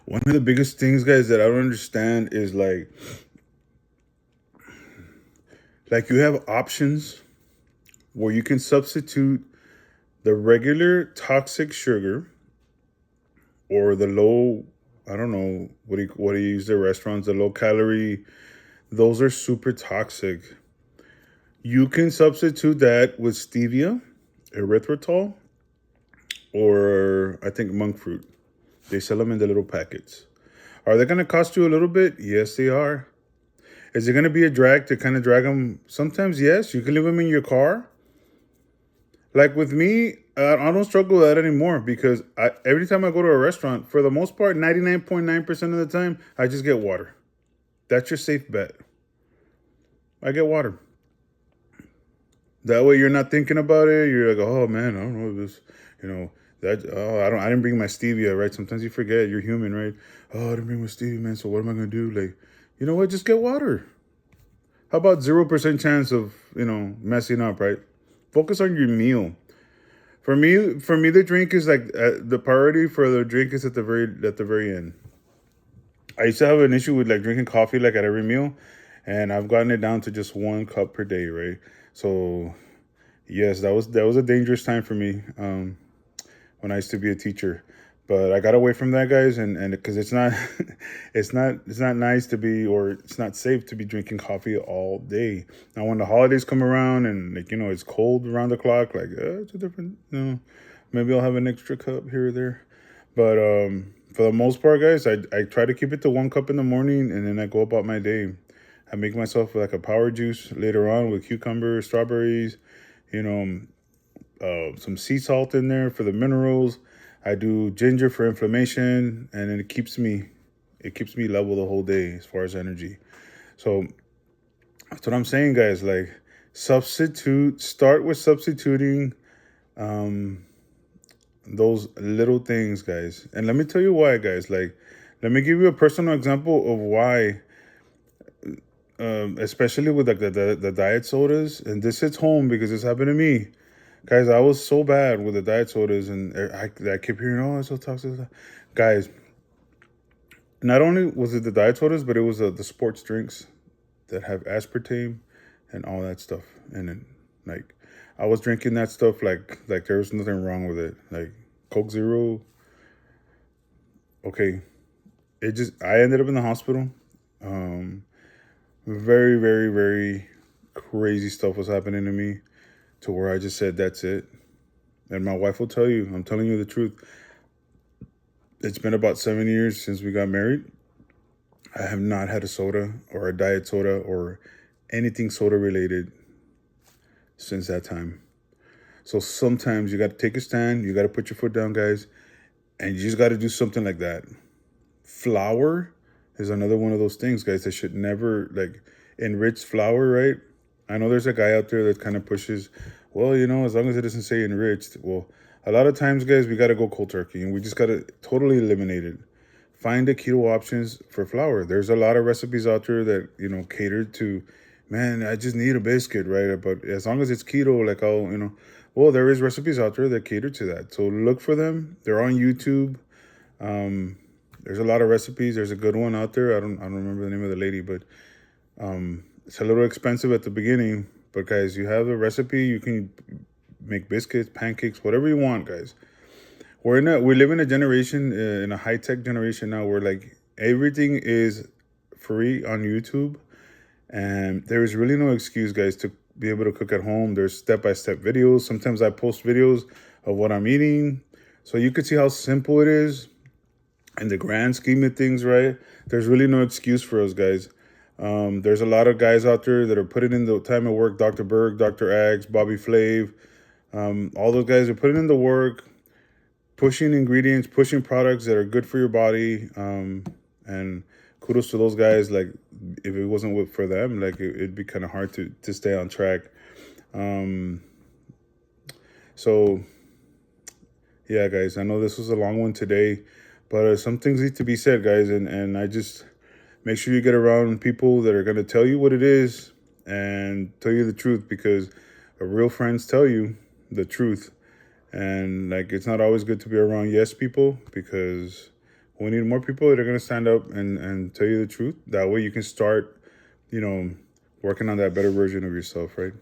One of the biggest things, guys, that I don't understand is like you have options where you can substitute the regular toxic sugar or the low, I don't know what do you use the restaurants, the low calorie. Those are super toxic. You can substitute that with stevia, erythritol, or I think monk fruit. They sell them in the little packets. Are they going to cost you a little bit? Yes, they are. Is it going to be a drag to kind of drag them? Sometimes, yes. You can leave them in your car. Like with me, I don't struggle with that anymore because every time I go to a restaurant, for the most part, 99.9% of the time, I just get water. That's your safe bet. I get water. That way you're not thinking about it. You're like, oh man, I don't know this, you know, I didn't bring my stevia, right? Sometimes you forget you're human, right? Oh, I didn't bring my stevia, man. So what am I going to do? Like, you know what? Just get water. How about 0% chance of, messing up, right? Focus on your meal. For me, the drink is like the priority for the drink is at the very end. I used to have an issue with like drinking coffee like at every meal, and I've gotten it down to just 1 cup per day, right? So yes, that was a dangerous time for me when I used to be a teacher. But I got away from that, guys, and because it's not, it's not nice to be, or it's not safe to be drinking coffee all day. Now, when the holidays come around and like it's cold around the clock, like it's a different, maybe I'll have an extra cup here or there. But for the most part, guys, I try to keep it to 1 cup in the morning, and then I go about my day. I make myself like a power juice later on with cucumbers, strawberries, you know, some sea salt in there for the minerals. I do ginger for inflammation, and then it keeps me level the whole day as far as energy. So that's what I'm saying, guys. Like start with substituting those little things, guys. And let me tell you why, guys. Like, let me give you a personal example of why. Especially with like the diet sodas, and this hits home because this happened to me. Guys, I was so bad with the diet sodas, and I kept hearing, "Oh, it's so toxic." Guys, not only was it the diet sodas, but it was the sports drinks that have aspartame and all that stuff in it. Like, I was drinking that stuff like there was nothing wrong with it. Like Coke Zero, okay. I ended up in the hospital. Um, Very, very, very crazy stuff was happening to me to where I just said, that's it. And my wife will tell you, I'm telling you the truth. It's been about 7 years since we got married. I have not had a soda or a diet soda or anything soda related since that time. So sometimes you got to take a stand. You got to put your foot down, guys. And you just got to do something like that. Flour is another one of those things, guys, that should never, like, enriched flour, right? I know there's a guy out there that kind of pushes, well, as long as it doesn't say enriched. Well, a lot of times, guys, we got to go cold turkey, and we just got to totally eliminate it. Find the keto options for flour. There's a lot of recipes out there that, cater to, man, I just need a biscuit, right? But as long as it's keto, like, well, there is recipes out there that cater to that. So look for them. They're on YouTube. There's a lot of recipes. There's a good one out there. I don't remember the name of the lady, but it's a little expensive at the beginning. But guys, you have the recipe. You can make biscuits, pancakes, whatever you want, guys. We live in a generation, in a high tech generation now, where like everything is free on YouTube, and there is really no excuse, guys, to be able to cook at home. There's step by step videos. Sometimes I post videos of what I'm eating, so you could see how simple it is in the grand scheme of things, right? There's really no excuse for us, guys. There's a lot of guys out there that are putting in the time of work. Dr. Berg, Dr. Ags, Bobby Flav, all those guys are putting in the work, pushing ingredients, pushing products that are good for your body. And kudos to those guys. Like, if it wasn't for them, like it'd be kind of hard to stay on track. So yeah, guys, I know this was a long one today, but some things need to be said, guys. And I just make sure you get around people that are going to tell you what it is and tell you the truth, because real friends tell you the truth. And like, it's not always good to be around yes people, because We need more people that are going to stand up and tell you the truth. That way you can start, you know, working on that better version of yourself, right?